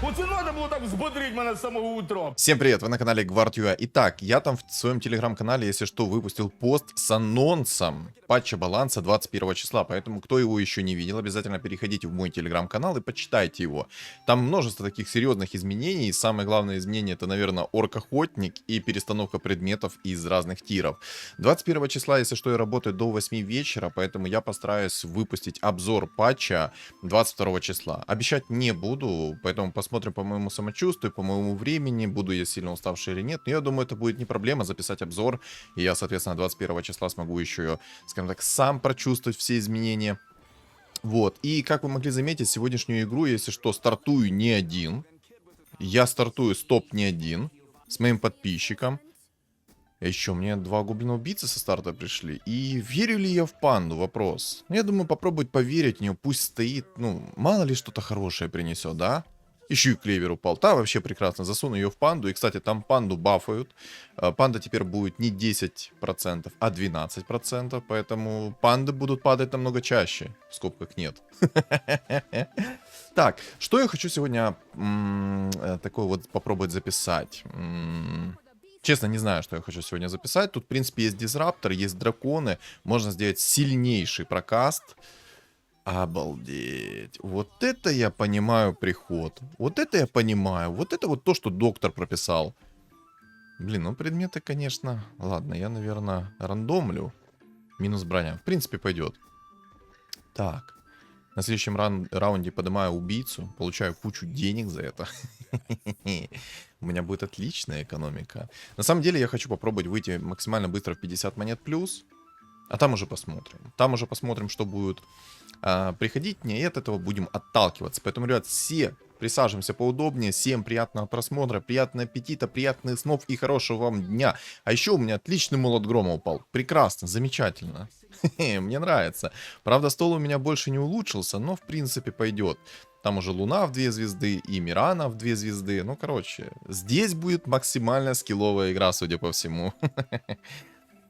Оце надо було так взбодрить мене з самого утра. Всем привет, вы на канале Гвардиуа. Итак, я там в своем телеграм-канале, если что, выпустил пост с анонсом патча баланса 21 числа, поэтому кто его еще не видел, обязательно переходите в мой телеграм-канал и почитайте его. Там множество таких серьезных изменений, и самое главное изменение это, наверное, орк-охотник и перестановка предметов из разных тиров. 21 числа, если что, я работаю до 8 вечера, поэтому я постараюсь выпустить обзор патча 22 числа. Обещать не буду, поэтому посмотрим по моему самочувствию, по моему времени, буду я сильно уставший или нет. Но я думаю, это будет не проблема записать обзор, и я, соответственно, 21 числа смогу еще, скажем так, сам прочувствовать все изменения. Вот, и как вы могли заметить, сегодняшнюю игру, если что, стартую не один. Я стартую стоп не один, с моим подписчиком. Еще мне 2 гоблина убийцы со старта пришли. И верю ли я в панду? Вопрос. Я думаю, попробовать поверить в нее. Пусть стоит. Ну, мало ли что-то хорошее принесет, да? Еще и клевер упал. Да, вообще прекрасно. Засуну ее в панду. И, кстати, там панду бафают. Панда теперь будет не 10%, а 12%. Поэтому панды будут падать намного чаще. В скобках нет. Так, что я хочу сегодня такое вот попробовать записать? Честно, не знаю, что я хочу сегодня записать. Тут, в принципе, есть дизраптор, есть драконы. Можно сделать сильнейший прокаст. Обалдеть. Вот это я понимаю приход. Вот это я понимаю. Вот это вот то, что доктор прописал. Блин, ну предметы, конечно... Ладно, я, наверное, рандомлю. Минус броня. В принципе, пойдет. Так. На следующем раунде поднимаю убийцу. Получаю кучу денег за это. У меня будет отличная экономика. На самом деле я хочу попробовать выйти максимально быстро в 50 монет плюс. А там уже посмотрим. Там уже посмотрим, что будет приходить мне. И от этого будем отталкиваться. Поэтому, ребят, все присаживаемся поудобнее. Всем приятного просмотра, приятного аппетита, приятных снов и хорошего вам дня. А еще у меня отличный молот грома упал. Прекрасно, замечательно. Мне нравится. Правда, стол у меня больше не улучшился, но в принципе пойдет. Там уже Луна в 2 звезды и Мирана в 2 звезды. Ну, короче, здесь будет максимально скилловая игра, судя по всему.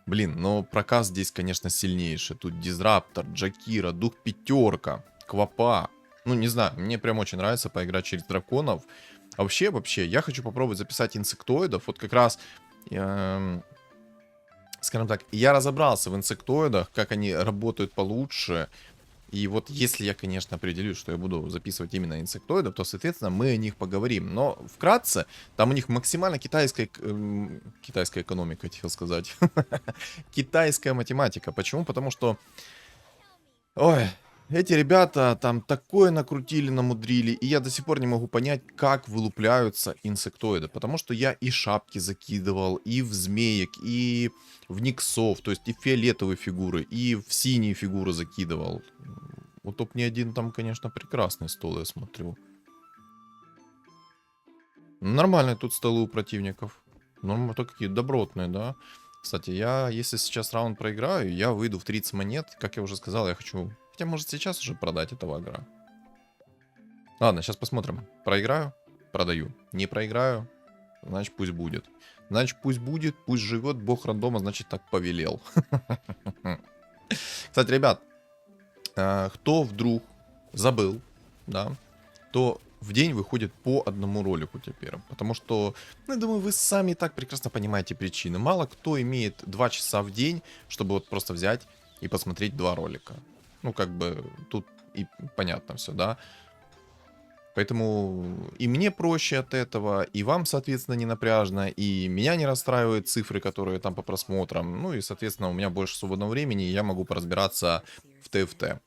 Блин, но проказ здесь, конечно, сильнейший. Тут Дизраптор, Джакира, Дух Пятерка, Квапа. Ну, не знаю, мне прям очень нравится поиграть через драконов. А вообще, я хочу попробовать записать инсектоидов. Вот как раз... скажем так, я разобрался в инсектоидах, как они работают получше. И вот если я, конечно, определюсь, что я буду записывать именно инсектоидов, то, соответственно, мы о них поговорим. Но вкратце, там у них максимально китайская экономика, хотел сказать. Китайская математика. Почему? Потому что... Ой... Эти ребята там такое накрутили, намудрили, и я до сих пор не могу понять, как вылупляются инсектоиды. Потому что я и шапки закидывал, и в змеек, и в никсов, то есть и в фиолетовые фигуры, и в синие фигуры закидывал. Вот топ-1 там, конечно, прекрасный стол, я смотрю. Нормальные тут столы у противников. Ну, то какие добротные, да. Кстати, я, если сейчас раунд проиграю, я выйду в 30 монет. Как я уже сказал, я хочу... Хотя, может, сейчас уже продать этого агра. Ладно, сейчас посмотрим. Проиграю, продаю. Не проиграю, значит, пусть будет. Значит, пусть будет, пусть живет. Бог рандома, значит, так повелел. Кстати, ребят, кто вдруг забыл, да, то в день выходит по одному ролику теперь. Потому что, ну, я думаю, вы сами и так прекрасно понимаете причины. Мало кто имеет 2 часа в день, чтобы вот просто взять и посмотреть 2 ролика. Ну, как бы, тут и понятно все, да. Поэтому и мне проще от этого, и вам, соответственно, не напряжно, и меня не расстраивают цифры, которые там по просмотрам. Ну, и, соответственно, у меня больше свободного времени, и я могу поразбираться в ТФТ.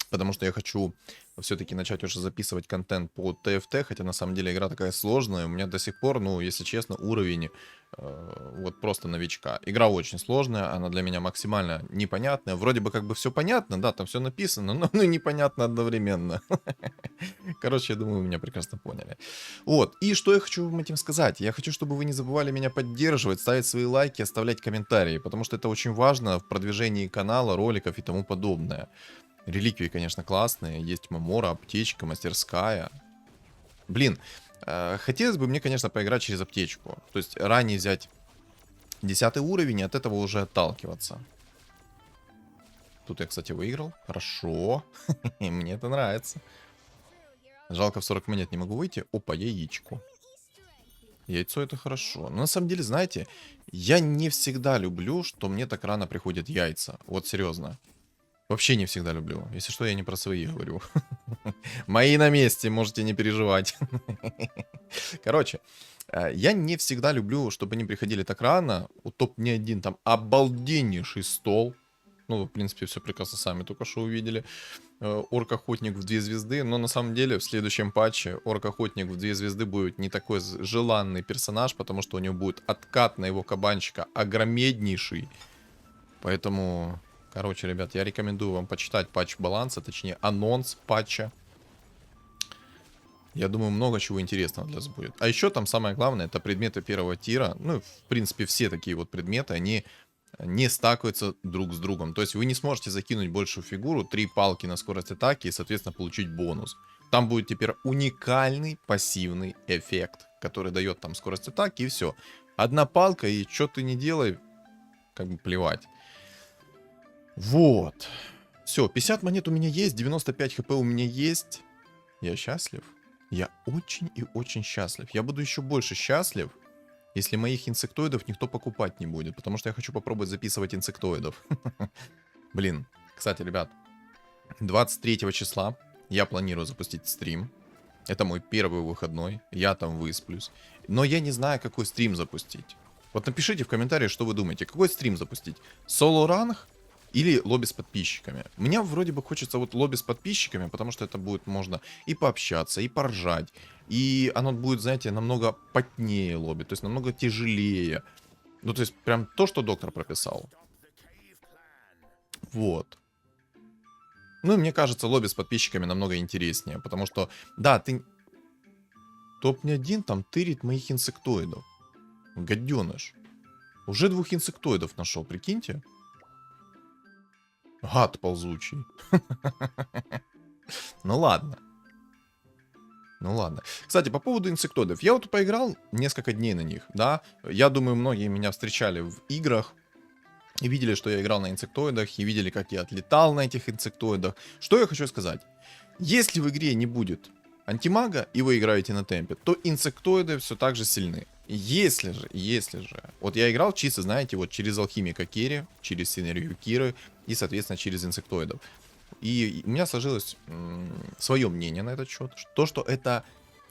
Потому что я хочу все-таки начать уже записывать контент по ТФТ, хотя на самом деле игра такая сложная. У меня до сих пор, ну, если честно, уровень вот просто новичка. Игра очень сложная, она для меня максимально непонятная. Вроде бы как бы все понятно, да, там все написано, но ну, непонятно одновременно. Короче, я думаю, вы меня прекрасно поняли. Вот, и что я хочу вам этим сказать? Я хочу, чтобы вы не забывали меня поддерживать, ставить свои лайки, оставлять комментарии, потому что это очень важно в продвижении канала, роликов и тому подобное. Реликвии, конечно, классные. Есть Мамора, аптечка, мастерская. Блин, хотелось бы мне, конечно, поиграть через аптечку. То есть ранее взять 10 уровень и от этого уже отталкиваться. Тут я, кстати, выиграл. Хорошо. Мне это нравится. Жалко, в 40 монет не могу выйти. Опа, яичко. Яйцо это хорошо. Но на самом деле, знаете, я не всегда люблю, что мне так рано приходят яйца. Вот серьезно. Вообще не всегда люблю. Если что, я не про свои говорю. Мои на месте, можете не переживать. Короче, я не всегда люблю, чтобы они приходили так рано. У топ не один там обалденнейший стол. Ну, вы, в принципе, все прекрасно сами только что увидели. Орк-охотник в 2 звезды. Но на самом деле в следующем патче орк-охотник в 2 звезды будет не такой желанный персонаж, потому что у него будет откат на его кабанчика огромнейший. Поэтому, короче, ребят, я рекомендую вам почитать патч баланса, точнее анонс патча. Я думаю, много чего интересного для вас будет. А еще там самое главное, это предметы первого тира. Ну, в принципе, все такие вот предметы, они не стакаются друг с другом. То есть вы не сможете закинуть большую фигуру, 3 палки на скорость атаки и, соответственно, получить бонус. Там будет теперь уникальный пассивный эффект, который дает там скорость атаки и все. Одна палка, и что ты не делай, как бы плевать. Вот. Все, 50 монет у меня есть, 95 хп у меня есть. Я счастлив. Я очень и очень счастлив. Я буду еще больше счастлив, если моих инсектоидов никто покупать не будет. Потому что я хочу попробовать записывать инсектоидов. Блин. Кстати, ребят, 23 числа я планирую запустить стрим. Это мой первый выходной. Я там высплюсь. Но я не знаю, какой стрим запустить. Вот напишите в комментариях, что вы думаете. Какой стрим запустить? Соло-ранг? Или лобби с подписчиками. Мне вроде бы хочется вот лобби с подписчиками, потому что это будет можно и пообщаться, и поржать. И оно будет, знаете, намного потнее лобби, то есть намного тяжелее. Ну, то есть прям то, что доктор прописал. Вот. Ну, и мне кажется, лобби с подписчиками намного интереснее, потому что, да, ты... Топ-1 там тырит моих инсектоидов. Гаденыш. Уже 2 инсектоидов нашел, прикиньте. Гад ползучий. Ну ладно. Ну ладно. Кстати, по поводу инсектоидов. Я вот поиграл несколько дней на них, да. Я думаю, многие меня встречали в играх и видели, что я играл на инсектоидах, и видели, как я отлетал на этих инсектоидах. Что я хочу сказать. Если в игре не будет антимага, и вы играете на темпе, то инсектоиды все так же сильны. Если же, вот я играл чисто, знаете, вот через алхимика Керри, через синергию Киры и, соответственно, через инсектоидов. И у меня сложилось свое мнение на этот счет, то, что это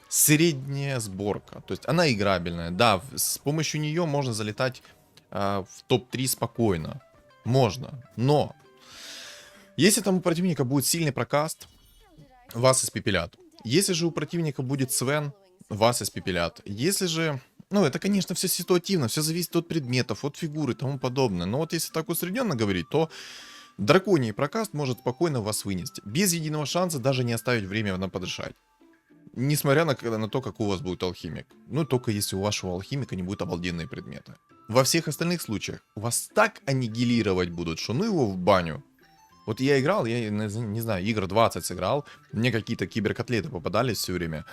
средняя сборка, то есть она играбельная, да, с помощью нее можно залетать в топ-3 спокойно, можно, но если там у противника будет сильный прокаст, вас испепелят. Если же у противника будет Свен, вас испепелят. Если же... Ну, это, конечно, все ситуативно, все зависит от предметов, от фигуры и тому подобное. Но вот если так усредненно говорить, то драконий прокаст может спокойно вас вынести. Без единого шанса даже не оставить время на подышать. Несмотря на то, какой у вас будет алхимик. Ну, только если у вашего алхимика не будет обалденные предметы. Во всех остальных случаях вас так аннигилировать будут, что ну его в баню. Вот я играл, я не знаю, игр 20 сыграл, мне какие-то киберкотлеты попадались все время.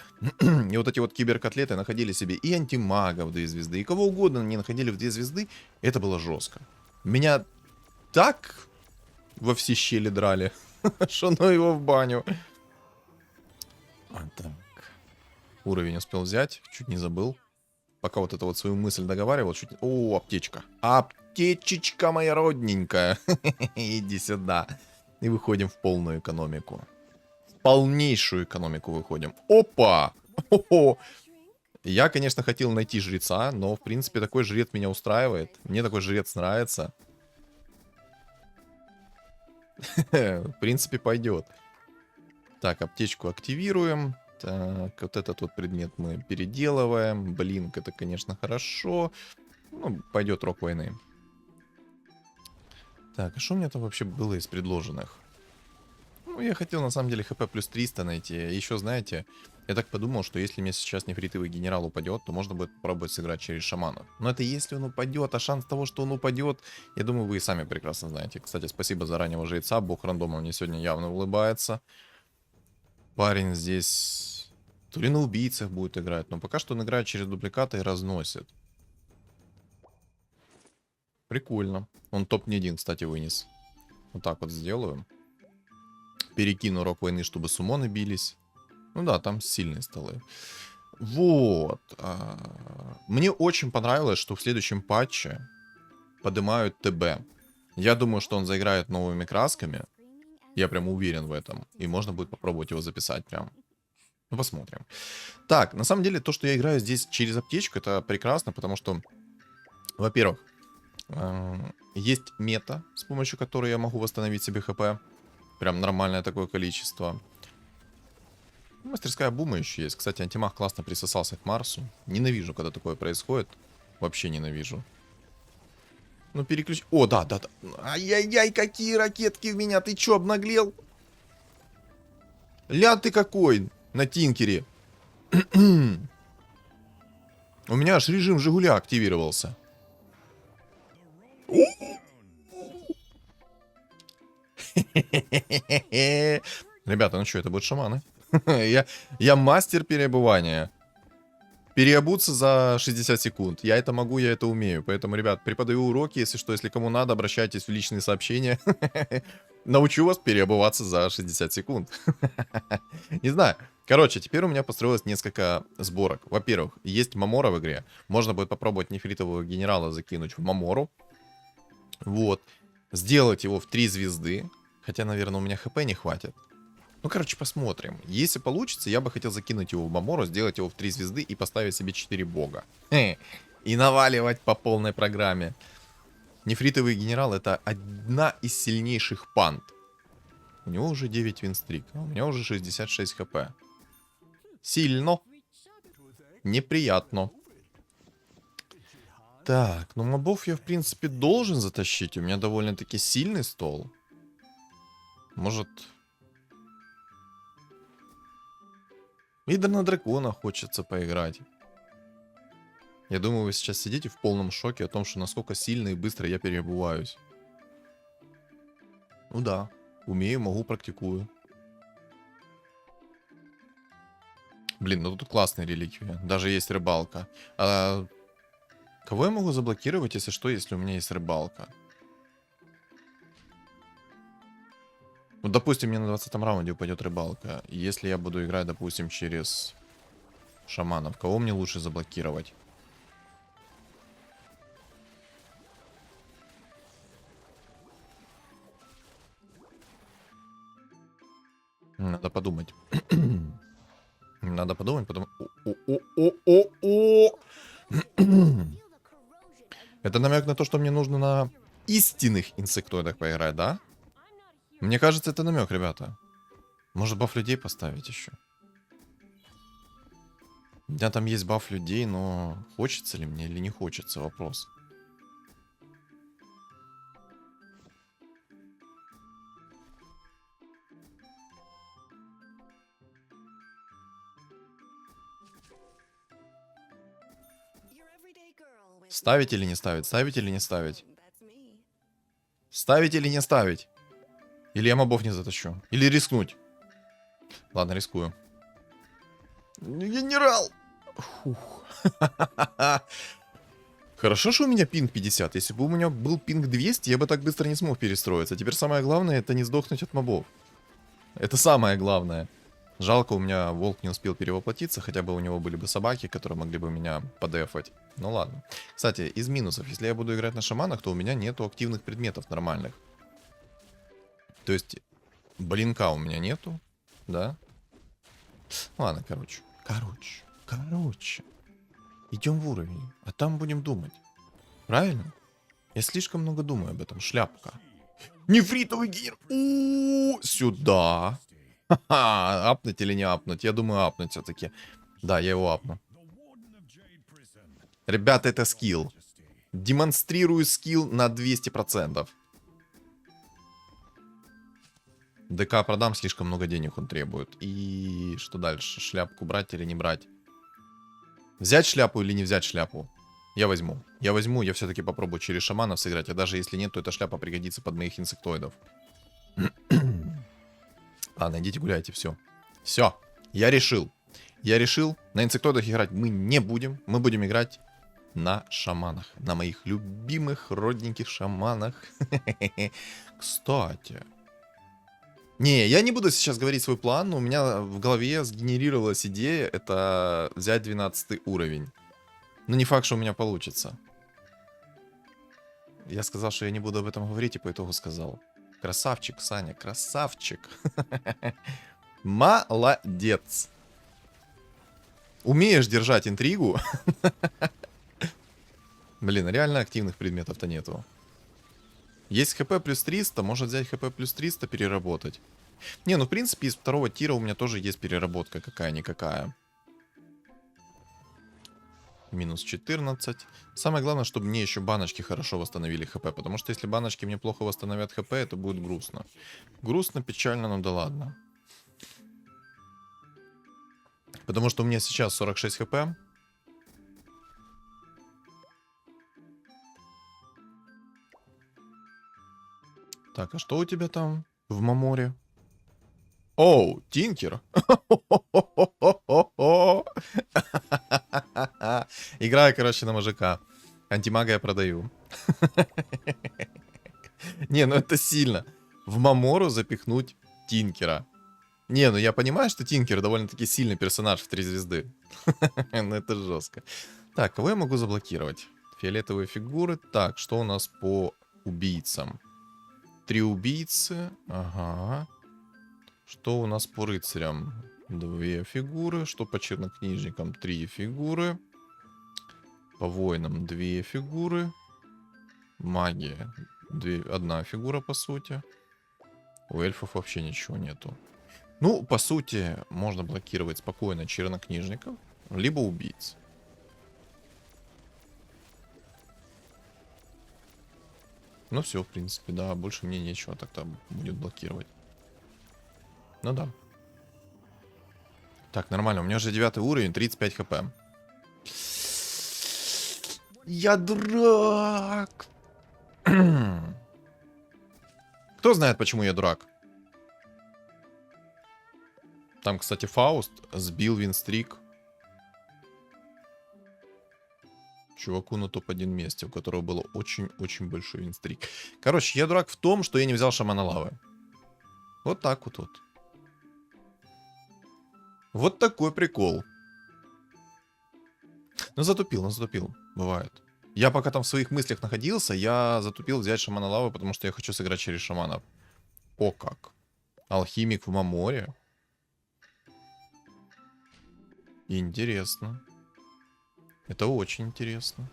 И вот эти вот киберкотлеты находили себе и антимага в 2 звезды, и кого угодно они находили в 2 звезды. Это было жестко. Меня так во все щели драли, что ну его в баню. Так. Уровень успел взять, чуть не забыл. Пока вот эту вот свою мысль договаривал, чуть... О, аптечка. Аптечечка моя родненькая. Иди сюда. И выходим в полную экономику. В полнейшую экономику выходим. Опа! Хо-хо! Я, конечно, хотел найти жреца, но, в принципе, такой жрец меня устраивает. Мне такой жрец нравится. В принципе, пойдет. Так, аптечку активируем. Так, вот этот вот предмет мы переделываем. Блинк, это, конечно, хорошо. Ну, пойдет рок войны. Так, а что у меня там вообще было из предложенных? Ну, я хотел, на самом деле, хп плюс 300 найти. Еще, знаете, я так подумал, что если мне сейчас нефритовый генерал упадет, то можно будет попробовать сыграть через шамана. Но это если он упадет, а шанс того, что он упадет, я думаю, вы и сами прекрасно знаете. Кстати, спасибо за раннего жреца. Бог рандома мне сегодня явно улыбается. Парень здесь... То ли на убийцах будет играть, но пока что он играет через дубликаты и разносит. Прикольно. Он топ-1, кстати, вынес. Вот так вот сделаю. Перекину рок войны, чтобы сумоны бились. Ну да, там сильные столы. Вот. Мне очень понравилось, что в следующем патче поднимают ТБ. Я думаю, что он заиграет новыми красками. Я прям уверен в этом. И можно будет попробовать его записать прям. Ну, посмотрим. Так, на самом деле, то, что я играю здесь через аптечку, это прекрасно, потому что, во-первых, есть мета, с помощью которой я могу восстановить себе ХП. Прям нормальное такое количество. Мастерская бума еще есть. Кстати, антимаг классно присосался к Марсу. Ненавижу, когда такое происходит. Вообще ненавижу. Ну, переключи... О, да. Ай-яй-яй, какие ракетки в меня. Ты чё, обнаглел? Ля ты какой на Тинкере. У меня аж режим Жигуля активировался. Ребята, ну что, это будут шаманы. Я мастер переобувания. Переобуться за 60 секунд. Я это могу, я это умею. Поэтому, ребят, преподаю уроки. Если что, если кому надо, обращайтесь в личные сообщения. Научу вас переобуваться за 60 секунд. Не знаю. Короче, теперь у меня построилось несколько сборок. Во-первых, есть Мамора в игре. Можно будет попробовать нефритового генерала закинуть в Мамору. Вот. Сделать его в 3 звезды. Хотя, наверное, у меня хп не хватит. Ну, короче, посмотрим. Если получится, я бы хотел закинуть его в Мамору, сделать его в 3 звезды и поставить себе 4 бога. И наваливать по полной программе. Нефритовый генерал — это одна из сильнейших панд. У него уже 9 винстрик, а у меня уже 66 хп. Сильно. Неприятно. Так, ну мобов я, в принципе, должен затащить. У меня довольно-таки сильный стол. Может... Видно, на дракона хочется поиграть. Я думаю, вы сейчас сидите в полном шоке о том, что насколько сильно и быстро я переобуваюсь. Ну да, умею, могу, практикую. Блин, ну тут классная реликвия. Даже есть рыбалка. А кого я могу заблокировать, если что, если у меня есть рыбалка? Ну, допустим, мне на 20-м раунде упадет рыбалка. Если я буду играть, допустим, через шаманов, кого мне лучше заблокировать? Надо подумать. Надо подумать, потому... О-о-о-о-о! Это намек на то, что мне нужно на истинных инсектоидах поиграть, да? Мне кажется, это намек, ребята. Может, баф людей поставить еще? У меня там есть баф людей, но хочется ли мне или не хочется, вопрос. Ставить или не ставить? Ставить или не ставить? Ставить или не ставить? Или я мобов не затащу? Или рискнуть? Ладно, рискую. Генерал! Фух. Хорошо, что у меня пинг 50. Если бы у меня был пинг 200, я бы так быстро не смог перестроиться. Теперь самое главное — это не сдохнуть от мобов. Это самое главное. Жалко, у меня волк не успел перевоплотиться, хотя бы у него были бы собаки, которые могли бы меня подефать. Ну ладно. Кстати, из минусов, если я буду играть на шаманах, то у меня нету активных предметов нормальных. То есть, блинка у меня нету, да? Ладно, короче. Идем в уровень, а там будем думать. Правильно? Я слишком много думаю об этом. Шляпка. Нефритовый генерал. Сюда. Ха-ха, апнуть или не апнуть? Я думаю, апнуть все-таки. Да, я его апну. Ребята, это скилл. Демонстрирую скилл на 200%. ДК продам, слишком много денег он требует. И что дальше? Шляпку брать или не брать? Взять шляпу или не взять шляпу? Я возьму. Я все-таки попробую через шаманов сыграть. А даже если нет, то эта шляпа пригодится под моих инсектоидов. Ладно, идите гуляйте, все. Все, я решил. На инсектоидах играть мы не будем. Мы будем играть на шаманах. На моих любимых родненьких шаманах. Кстати, Не, я не буду сейчас говорить свой план, но у меня в голове сгенерировалась идея, это взять 12 уровень. Но не факт, что у меня получится. Я сказал, что я не буду об этом говорить, и по итогу сказал. Красавчик, Саня, красавчик. Молодец. Умеешь держать интригу. Блин, реально активных предметов-то нету. Есть хп плюс 300, может взять хп плюс 300, переработать. Не, ну в принципе из второго тира у меня тоже есть переработка какая-никакая. Минус 14. Самое главное, чтобы мне еще баночки хорошо восстановили хп. Потому что если баночки мне плохо восстановят хп, это будет грустно. Грустно, печально, ну да ладно. Потому что у меня сейчас 46 хп. Так, а что у тебя там в Маморе? Оу, Тинкер. Играю, короче, на мужика. Антимага я продаю. Не, ну это сильно. В Мамору запихнуть Тинкера. Не, ну я понимаю, что Тинкер довольно-таки сильный персонаж в 3 звезды. Но это жестко. Так, кого я могу заблокировать? Фиолетовые фигуры. Так, что у нас по убийцам? 3 убийцы. Ага. Что у нас по рыцарям? 2 фигуры. Что по чернокнижникам? 3 фигуры. По воинам 2 фигуры. Магия. 1 фигура, по сути. У эльфов вообще ничего нету. Ну, по сути, можно блокировать спокойно чернокнижников, либо убийц. Ну все, в принципе, да, больше мне нечего так-то будет блокировать. Ну да. Так, нормально, у меня уже 9 уровень, 35 хп. Я дурак! Кто знает, почему я дурак? Там, кстати, Фауст сбил винстрик чуваку на топ-1 месте, у которого было очень-очень большой винстрик. Короче, я дурак в том, что я не взял шамана лавы. Вот так вот. Вот такой прикол. Ну, затупил. Бывает. Я пока там в своих мыслях находился, я затупил взять шамана лавы, потому что я хочу сыграть через шаманов. О как. Алхимик в Маморе. Интересно. Это очень интересно.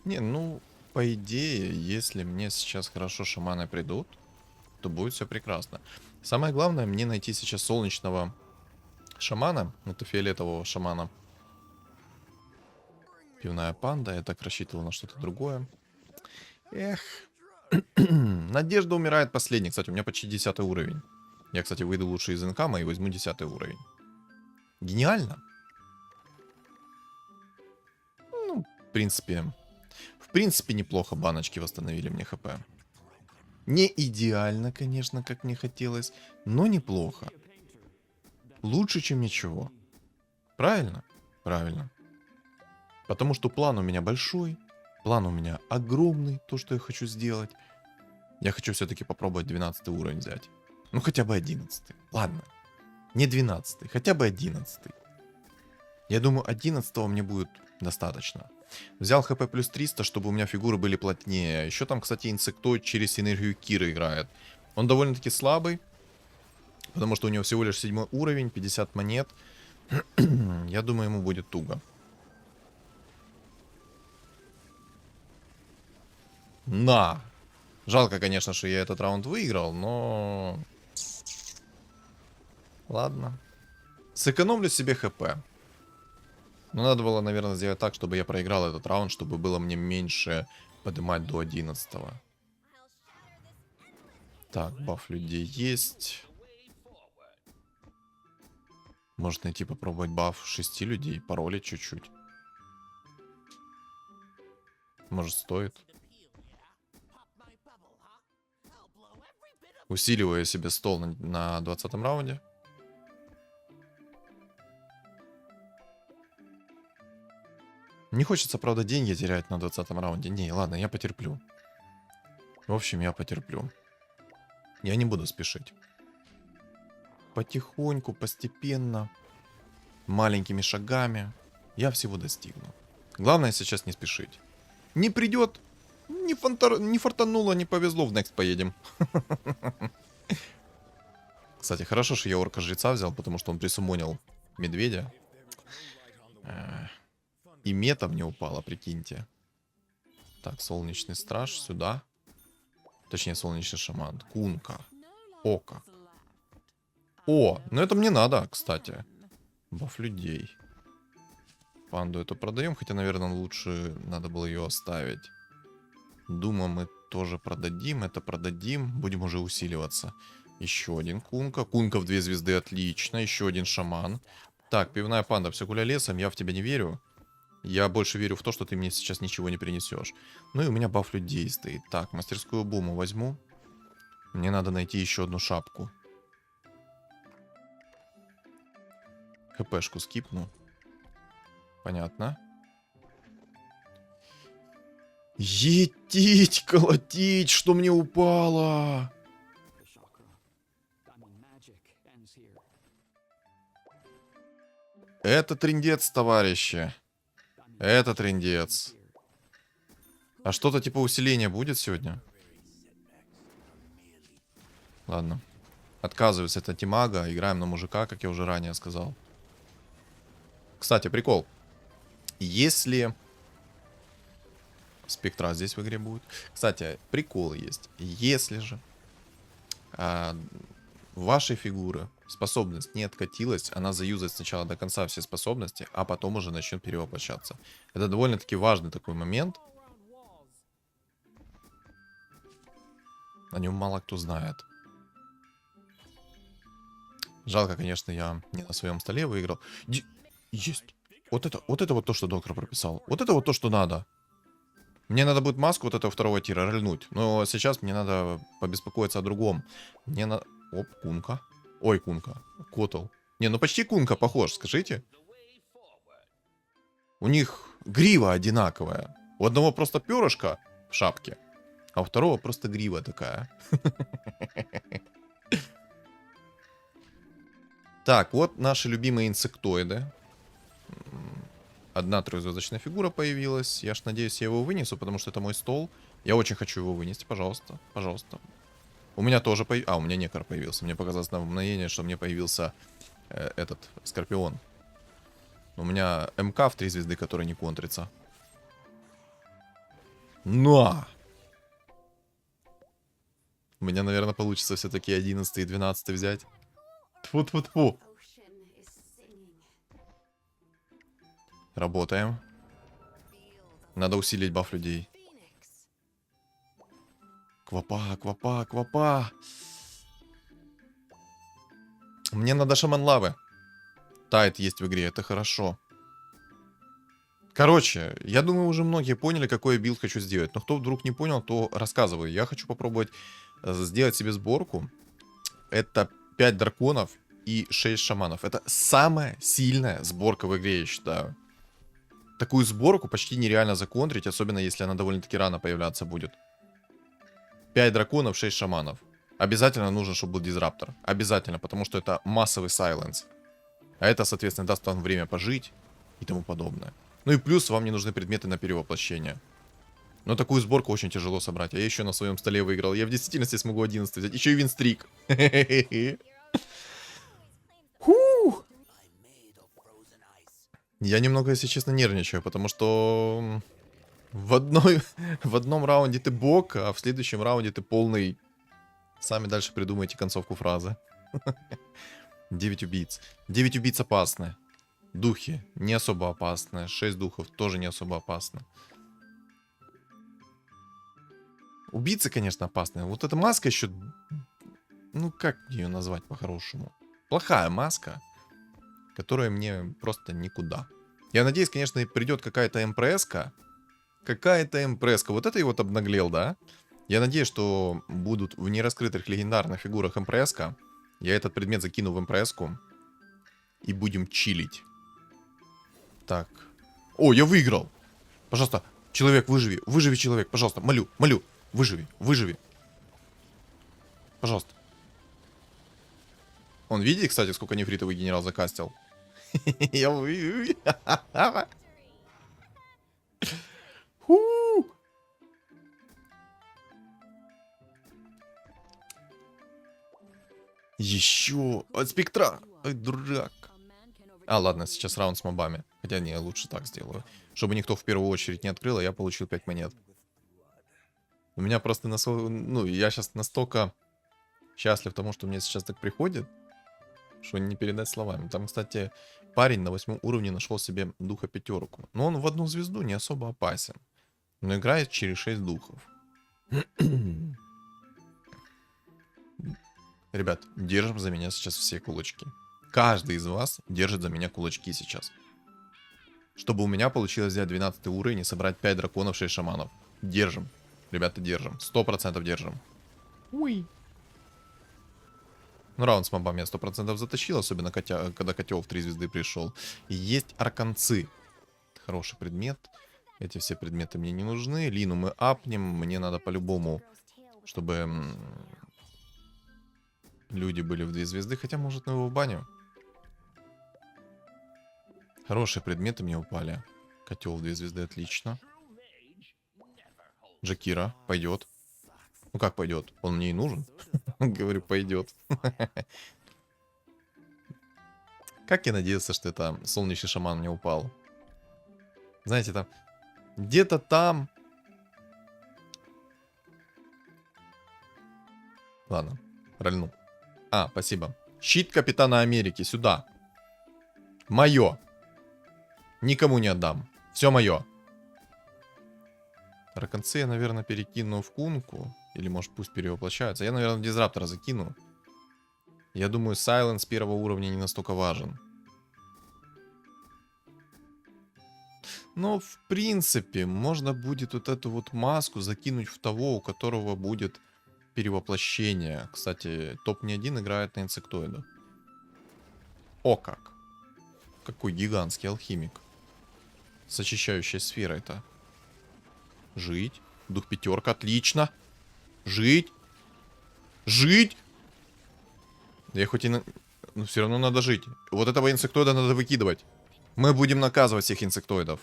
Не, ну, по идее, если мне сейчас хорошо шаманы придут, то будет все прекрасно. Самое главное, мне найти сейчас солнечного шамана, это фиолетового шамана. Пивная панда, я так рассчитывал на что-то другое. Эх. Надежда умирает последний. Кстати, у меня почти 10 уровень. Я, кстати, выйду лучше из инкама и возьму 10 уровень. Гениально. Ну, в принципе, неплохо баночки восстановили мне хп. Не идеально, конечно, как мне хотелось, но неплохо. Лучше, чем ничего. Правильно? Правильно. Потому что план у меня большой, план у меня огромный, то, что я хочу сделать. Я хочу все-таки попробовать 12 уровень взять. Ну, хотя бы 11. Ладно. Не 12, хотя бы 11. Я думаю, 11 мне будет достаточно. Взял хп плюс 300, чтобы у меня фигуры были плотнее. Еще там, кстати, инсектоид через энергию Киры играет. Он довольно-таки слабый, потому что у него всего лишь 7 уровень, 50 монет. Я думаю, ему будет туго. На! Жалко, конечно, что я этот раунд выиграл, но... Ладно. Сэкономлю себе хп. Но надо было, наверное, сделать так, чтобы я проиграл этот раунд, чтобы было мне меньше поднимать до 11. Так, баф людей есть. Может найти, попробовать баф 6 людей, паролить чуть-чуть. Может стоит. Усиливаю себе стол на 20 раунде. Не хочется, правда, деньги терять на 20 раунде. Не, ладно, я потерплю. В общем, я потерплю. Я не буду спешить. Потихоньку, постепенно, маленькими шагами я всего достигну. Главное сейчас не спешить. Не придет, не фартануло, не повезло, в Next поедем. Кстати, хорошо, что я орка-жреца взял, потому что он присумонил медведя. И мета мне упала, прикиньте. Так, солнечный страж сюда. Точнее, солнечный шаман. Кунка. Ока. О, ну это мне надо, кстати. Баф людей. Панду эту продаем, хотя, наверное, лучше надо было ее оставить. Дума мы тоже продадим, это продадим. Будем уже усиливаться. Еще один кунка. Кунка в 2 звезды, отлично. Еще один шаман. Так, пивная панда, все гуляй лесом, я в тебя не верю. Я больше верю в то, что ты мне сейчас ничего не принесешь. Ну и у меня баф людей стоит. Так, мастерскую буму возьму. Мне надо найти еще одну шапку. ХПшку скипну. Понятно. Етить, колотить, что мне упало? Это трындец, товарищи. Это трындец. А что-то типа усиления будет сегодня? Ладно. Отказываюсь от антимага. Играем на мужика, как я уже ранее сказал. Кстати, прикол. Если... Спектра здесь в игре будет. Кстати, прикол есть. Если же вашей фигуры способность не откатилась, она заюзает сначала до конца все способности, а потом уже начнет перевоплощаться. Это довольно-таки важный такой момент. О нем мало кто знает. Жалко, конечно, я не на своем столе выиграл. Есть. Вот это вот то, что доктор прописал. Вот это вот то, что надо. Мне надо будет маску вот этого второго тира рыльнуть. Но сейчас мне надо побеспокоиться о другом. Мне надо... Оп, кунка. Ой, кунка. Котл. Не, ну почти кунка похож, скажите. У них грива одинаковая. У одного просто перышко в шапке, а у второго просто грива такая. Так, вот наши любимые инсектоиды. Одна трехзвездочная фигура появилась. Я ж надеюсь, я его вынесу, потому что это мой стол. Я очень хочу его вынести, пожалуйста. Пожалуйста. У меня тоже появился... А, у меня некор появился. Мне показалось на мгновение, что мне появился этот скорпион. У меня МК в 3 звезды, который не контрится. На! У меня, наверное, получится все-таки 11 и 12 взять. Тьфу-тьфу-тьфу. Работаем. Надо усилить баф людей. Квапа, квапа, квапа. Мне надо шаман лавы. Тайт есть в игре, это хорошо. Короче, я думаю, уже многие поняли, какой билд хочу сделать. Но кто вдруг не понял, то рассказываю. Я хочу попробовать сделать себе сборку. Это 5 драконов и 6 шаманов. Это самая сильная сборка в игре, я считаю. Такую сборку почти нереально законтрить, особенно если она довольно-таки рано появляться будет. 5 драконов, 6 шаманов. Обязательно нужно, чтобы был дизраптор. Обязательно, потому что это массовый сайленс. А это, соответственно, даст вам время пожить и тому подобное. Ну и плюс вам не нужны предметы на перевоплощение. Но такую сборку очень тяжело собрать. А я еще на своем столе выиграл. Я в действительности смогу 11 взять. Еще и винстрик. Я немного, если честно, нервничаю, потому что в одном раунде ты бок, а в следующем раунде ты полный. Сами дальше придумайте концовку фразы. 9 убийц. 9 убийц опасны. Духи не особо опасны. 6 духов тоже не особо опасны. Убийцы, конечно, опасные. Вот эта маска еще... Ну, как ее назвать по-хорошему? Плохая маска, которая мне просто никуда. Я надеюсь, конечно, придет какая-то МПС-ка. Какая-то МПС-ка. Вот это и вот обнаглел, да? Я надеюсь, что будут в нераскрытых легендарных фигурах МПС-ка. Я этот предмет закину в МПС-ку. И будем чилить. Так. О, я выиграл. Пожалуйста, человек, выживи. Выживи, человек, пожалуйста. Молю, молю. Выживи, выживи. Пожалуйста. Он, видите, кстати, сколько нефритовый генерал закастил? Я Ху! Еще от спектра. Ай, дурак. А, ладно, сейчас раунд с мобами. Хотя не, лучше так сделаю. Чтобы никто в первую очередь не открыл, а я получил 5 монет. У меня просто ну, я сейчас настолько счастлив тому, что мне сейчас так приходит, что не передать словами. Там, кстати, парень на 8 уровне нашел себе духа пятерку. Но он в одну звезду не особо опасен. Но играет через 6 духов. Ребят, держим за меня сейчас все кулачки. Каждый из вас держит за меня кулачки сейчас. Чтобы у меня получилось взять 12 уровень и собрать 5 драконов, 6 шаманов. Держим. Ребята, держим. 100% держим. Уи. Ну, раунд с мобами я 100% затащил, особенно когда котел в 3 звезды пришел. И есть арканцы. Хороший предмет. Эти все предметы мне не нужны. Лину мы апнем. Мне надо по-любому, чтобы люди были в 2 звезды. Хотя, может, на его баню. Хорошие предметы мне упали. Котел в 2 звезды, отлично. Джакира, пойдет. Ну как пойдет? Он мне и нужен. Говорю, пойдет. Как я надеялся, что это солнечный шаман мне упал. Знаете, там где-то там. Ладно, рольну. А, спасибо. Щит Капитана Америки, сюда. Мое. Никому не отдам. Все мое. Раконцы я, наверное, перекину в кунку. Или, может, пусть перевоплощаются. Я, наверное, дизраптора закину. Я думаю, Сайленс первого уровня не настолько важен. Но, в принципе, можно будет вот эту вот маску закинуть в того, у которого будет перевоплощение. Кстати, топ-1 играет на инсектоидах. О как! Какой гигантский алхимик. С очищающей сферой-то. Жить. Дух пятерка, отлично. Жить. Жить. Я хоть и но все равно надо жить. Вот этого инсектоида надо выкидывать. Мы будем наказывать всех инсектоидов.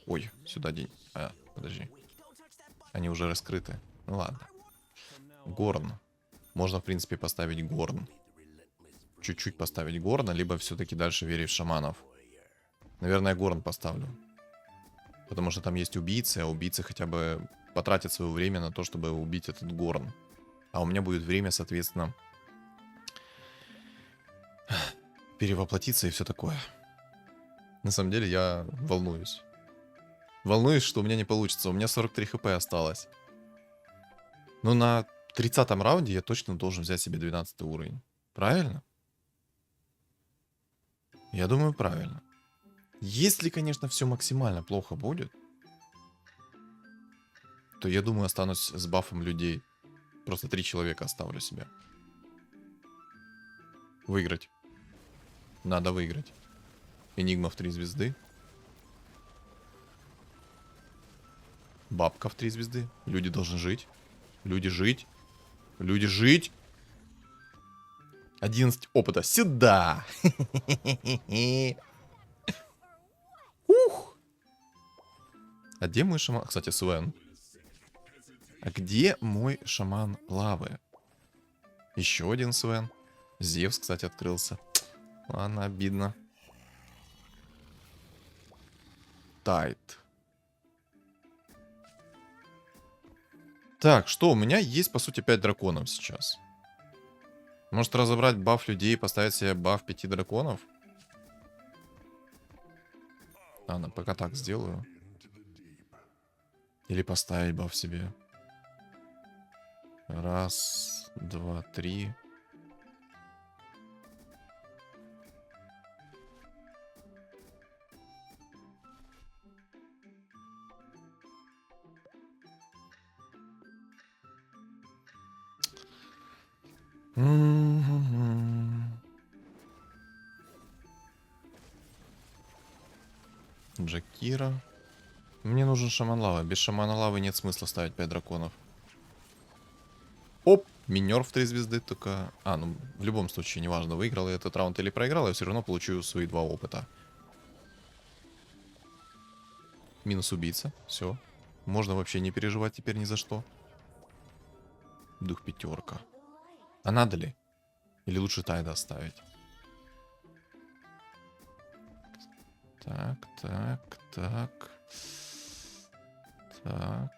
Ой, сюда день. А, подожди. Они уже раскрыты. Ну ладно. Горн. Можно, в принципе, поставить Горн. Чуть-чуть поставить Горна, либо все-таки дальше верить в шаманов. Наверное, Горн поставлю. Потому что там есть убийцы, а убийцы хотя бы потратят свое время на то, чтобы убить этот Горн. А у меня будет время, соответственно, перевоплотиться и все такое. На самом деле я волнуюсь. Волнуюсь, что у меня не получится. У меня 43 хп осталось. Но на 30-м раунде я точно должен взять себе 12 уровень. Правильно? Я думаю, правильно. Если, конечно, все максимально плохо будет, то я думаю, останусь с бафом людей. Просто 3 человека оставлю себе. Выиграть. Надо выиграть. Энигма в 3 звезды. Бабка в 3 звезды. Люди должны жить. Люди жить. Люди жить. 11 опыта. Сюда! Ух! А где мой шаман? Кстати, Свен. А где мой шаман лавы? Еще один Свен. Зевс, кстати, открылся. Ладно, обидно. Тайт. Так, что? У меня есть, по сути, 5 драконов сейчас. Может разобрать баф людей и поставить себе баф 5 драконов? Ладно, пока так сделаю. Или поставить баф себе. Раз, два, три. Джакира. Мне нужен шаман лавы. Без шамана лавы нет смысла ставить 5 драконов. Минер в 3 звезды только... А, ну, в любом случае, неважно, выиграл я этот раунд или проиграл, я все равно получу свои 2 опыта. Минус убийца. Все. Можно вообще не переживать теперь ни за что. Дух 5. А надо ли? Или лучше Тайда оставить? Так, так, так. Так.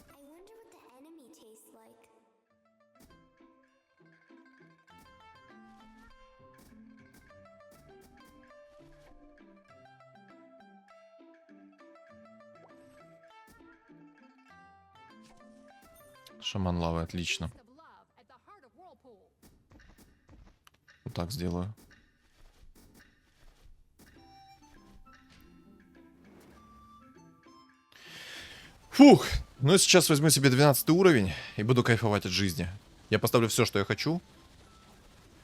I wonder what the enemy tastes like. Шаман лавы, отлично. Вот так сделаю. Фух, ну сейчас возьму себе 12 уровень и буду кайфовать от жизни. Я поставлю все, что я хочу.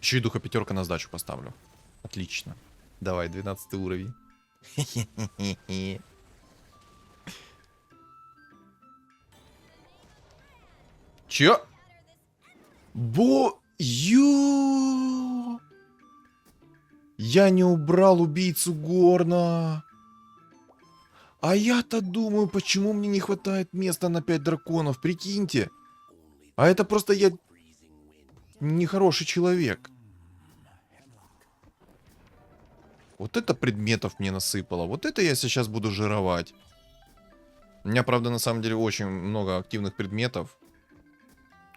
Еще и духа 5 на сдачу поставлю. Отлично. Давай, 12 уровень. Чё? Я не убрал убийцу Горна. А я-то думаю, почему мне не хватает места на 5 драконов, прикиньте. А это просто я нехороший человек. Вот это предметов мне насыпало. Вот это я сейчас буду жировать. У меня, правда, на самом деле очень много активных предметов.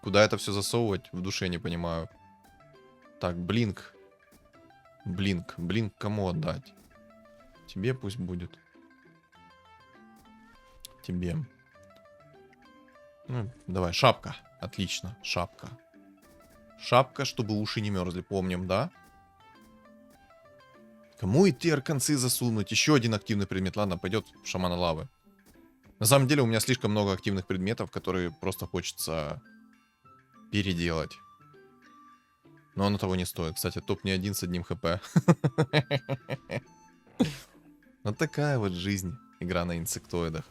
Куда это все засовывать, в душе не понимаю. Так, блинк. Блинк. Блинк кому отдать? Тебе пусть будет. Тебе. Ну, давай, шапка. Отлично, шапка. Шапка, чтобы уши не мерзли, помним, да? Кому идти арканцы засунуть? Еще один активный предмет. Ладно, пойдет в шамана лавы. На самом деле у меня слишком много активных предметов, которые просто хочется переделать. Но оно того не стоит. Кстати, топ не один с одним хп. Вот такая вот жизнь. Игра на инсектоидах.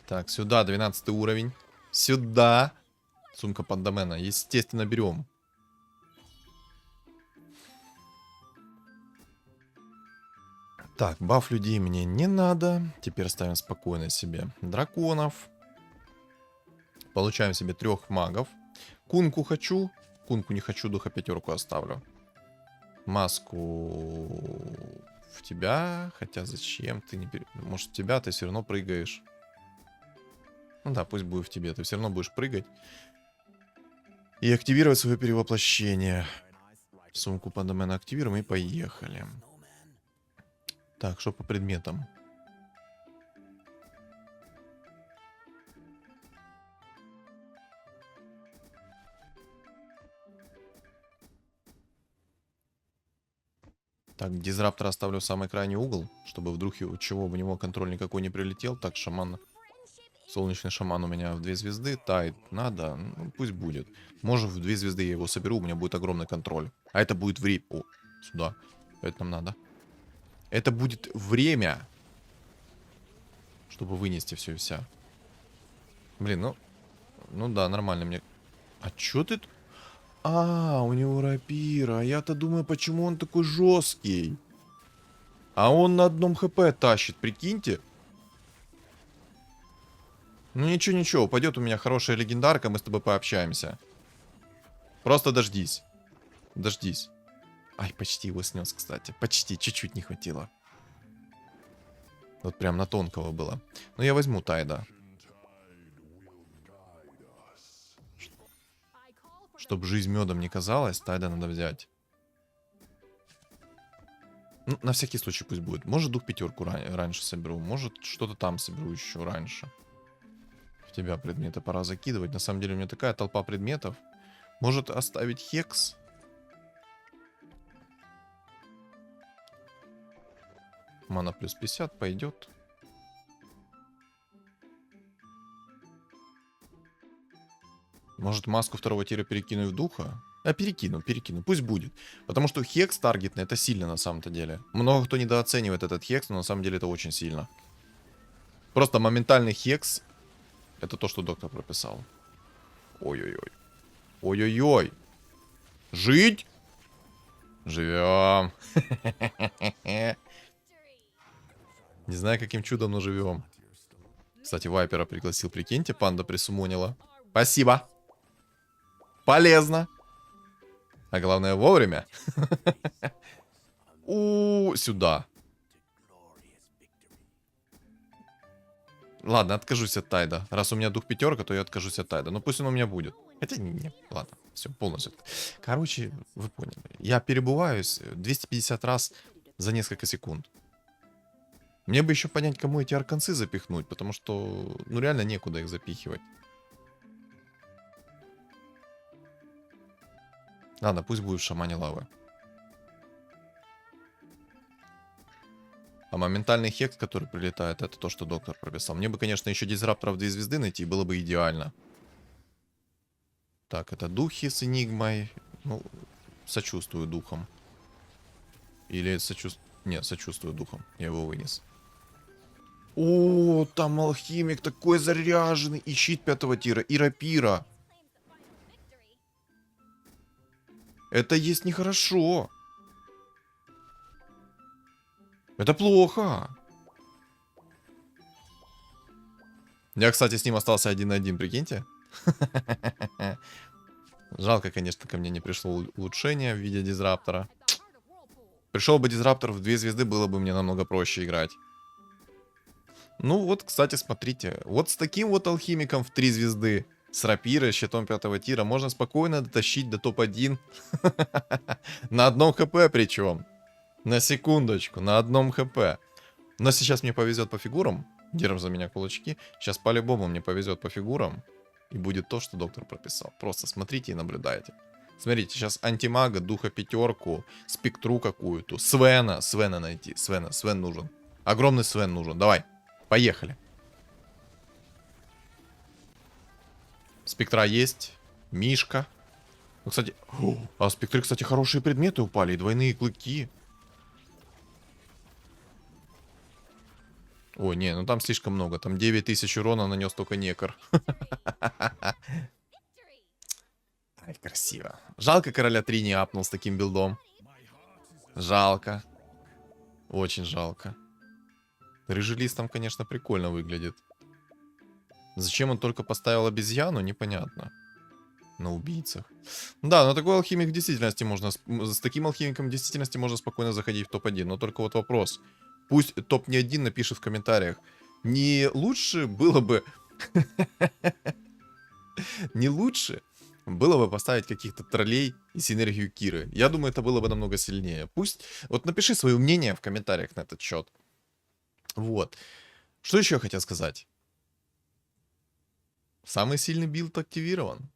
Так, сюда 12 уровень. Сюда. Сумка пандамена. Естественно, берем. Так, баф людей мне не надо. Теперь ставим спокойно себе драконов. Получаем себе 3 магов. Кунку хочу. Кунку не хочу, духа 5 оставлю. Маску в тебя. Хотя зачем ты не... Может, в тебя ты все равно прыгаешь. Ну да, пусть будет в тебе. Ты все равно будешь прыгать. И активировать свое перевоплощение. Сумку пандамена активируем и поехали. Так, что по предметам? Так, дизраптора оставлю в самый крайний угол, чтобы вдруг чего в него контроль никакой не прилетел. Так, шаман. Солнечный шаман у меня в 2 звезды. Тайд надо, ну, пусть будет. Может, в 2 звезды я его соберу, у меня будет огромный контроль. А это будет время... О, сюда. Это нам надо. Это будет время, чтобы вынести все и вся. Блин, ну да, нормально мне. А чё ты... А, у него рапира. Я-то думаю, почему он такой жесткий. А он на 1 хп тащит, прикиньте. Ну ничего, ничего, упадет у меня хорошая легендарка, мы с тобой пообщаемся. Просто дождись. Дождись. Ай, почти его снес, кстати. Почти, чуть-чуть не хватило. Вот прям на тонкого было. Но я возьму Тайда. Чтобы жизнь медом не казалась, Тайда надо взять. Ну, на всякий случай пусть будет. Может, дух 5 раньше соберу. Может, что-то там соберу еще раньше. В тебя предметы пора закидывать. На самом деле у меня такая толпа предметов. Может, оставить хекс? Мана плюс 50 пойдет. Может, маску второго тира перекину в духа? А, перекину, пусть будет. Потому что хекс таргетный, это сильно на самом-то деле. Много кто недооценивает этот хекс, но на самом деле это очень сильно. Просто моментальный хекс, это то, что доктор прописал. Ой-ой-ой. Ой-ой-ой. Жить? Живем. Не знаю, каким чудом, но живем. Кстати, Вайпера пригласил, прикиньте, панда присумонила. Спасибо. Полезно. А главное, вовремя. Сюда. Ладно, откажусь от Тайда. Раз у меня дух пятерка, то я откажусь от Тайда. Но пусть он у меня будет. Хотя не, ладно, все, полностью. Короче, вы поняли. Я перебываюсь 250 раз за несколько секунд. Мне бы еще понять, кому эти арканцы запихнуть, потому что, ну, реально некуда их запихивать. Ладно, пусть будет в шамане лавы. А моментальный хекс, который прилетает, это то, что доктор прописал. Мне бы, конечно, еще дизрапторов 2 звезды найти, было бы идеально. Так, это духи с энигмой. Ну, сочувствую духом. Или сочувствую... Нет, сочувствую духом. Я его вынес. О, там алхимик такой заряженный. И щит 5-го тира, и рапира. Это есть нехорошо. Это плохо. Я, кстати, с ним остался 1 на 1, прикиньте. Жалко, конечно, ко мне не пришло улучшение в виде дизраптора. Пришел бы дизраптор в 2 звезды, было бы мне намного проще играть. Ну вот, кстати, смотрите. Вот с таким вот алхимиком в 3 звезды, с рапирой, щитом 5-го тира, можно спокойно дотащить до топ-1. На 1 хп причем. На секундочку, на 1 хп. Но сейчас мне повезет по фигурам. Держим за меня кулачки. Сейчас по-любому мне повезет по фигурам. И будет то, что доктор прописал. Просто смотрите и наблюдайте. Смотрите, сейчас антимага, духа пятерку, спектру какую-то. Свена найти. Свен нужен. Огромный Свен нужен. Давай, поехали. Спектра есть. Мишка. Ну, кстати, а в спектре, кстати, хорошие предметы упали. И двойные клыки. Ой, не, ну там слишком много. Там 9000 урона нанес только некор. Ай, красиво. Жалко, короля 3 не апнул с таким билдом. Жалко. Очень жалко. Рыжий лист там, конечно, прикольно выглядит. Зачем он только поставил обезьяну, непонятно. На убийцах. Да, но такой алхимик в действительности можно... С таким алхимиком в действительности можно спокойно заходить в топ-1. Но только вот вопрос. Пусть топ не один напишет в комментариях. Не лучше было бы... Не лучше было бы поставить каких-то троллей и синергию Киры. Я думаю, это было бы намного сильнее. Пусть... Вот напиши свое мнение в комментариях на этот счет. Вот. Что еще я хотел сказать? Самый сильный билд активирован.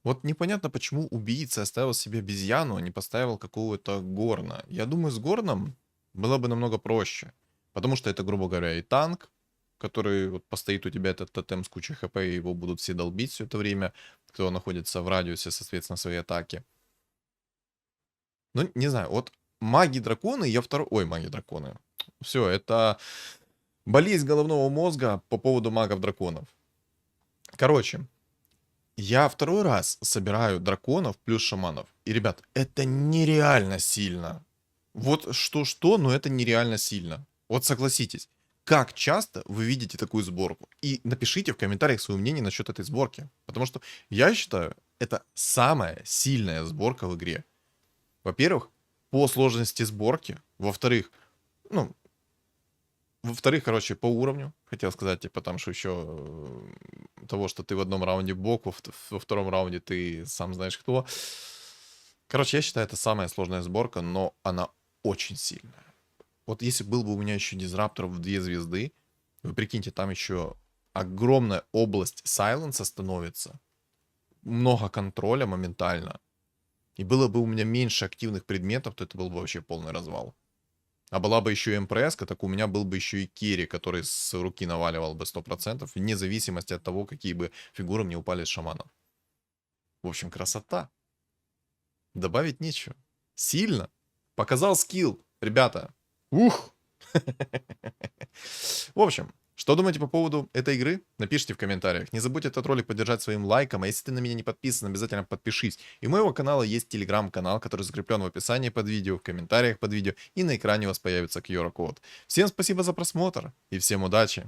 Вот непонятно, почему убийца оставил себе обезьяну, а не поставил какого-то горна. Я думаю, с горном было бы намного проще. Потому что это, грубо говоря, и танк, который вот постоит у тебя этот тотем с кучей хп, и его будут все долбить все это время, кто находится в радиусе, соответственно, своей атаки. Ну, не знаю, вот маги-драконы, я второй... Ой, маги-драконы. Все, это болезнь головного мозга по поводу магов-драконов. Короче, я второй раз собираю драконов плюс шаманов. И, ребят, это нереально сильно. Вот что-что, но это нереально сильно. Вот согласитесь. Как часто вы видите такую сборку? И напишите в комментариях свое мнение насчет этой сборки. Потому что я считаю, это самая сильная сборка в игре. Во-первых, по сложности сборки. Во-вторых, короче, по уровню. Хотел сказать, типа, там, что еще того, что ты в одном раунде бок, во втором раунде ты сам знаешь кто. Короче, я считаю, это самая сложная сборка, но она очень сильная. Вот если был бы у меня еще дизраптор в 2 звезды, вы прикиньте, там еще огромная область сайленса становится. Много контроля моментально. И было бы у меня меньше активных предметов, то это был бы вообще полный развал. А была бы еще и МПС, так у меня был бы еще и керри, который с руки наваливал бы 100%, вне зависимости от того, какие бы фигуры мне упали с шаманов. В общем, красота. Добавить нечего. Сильно. Показал скилл, ребята. Ух! В общем, что думаете по поводу этой игры? Напишите в комментариях. Не забудьте этот ролик поддержать своим лайком. А если ты на меня не подписан, обязательно подпишись. И у моего канала есть телеграм-канал, который закреплен в описании под видео, в комментариях под видео. И на экране у вас появится QR-код. Всем спасибо за просмотр. И всем удачи.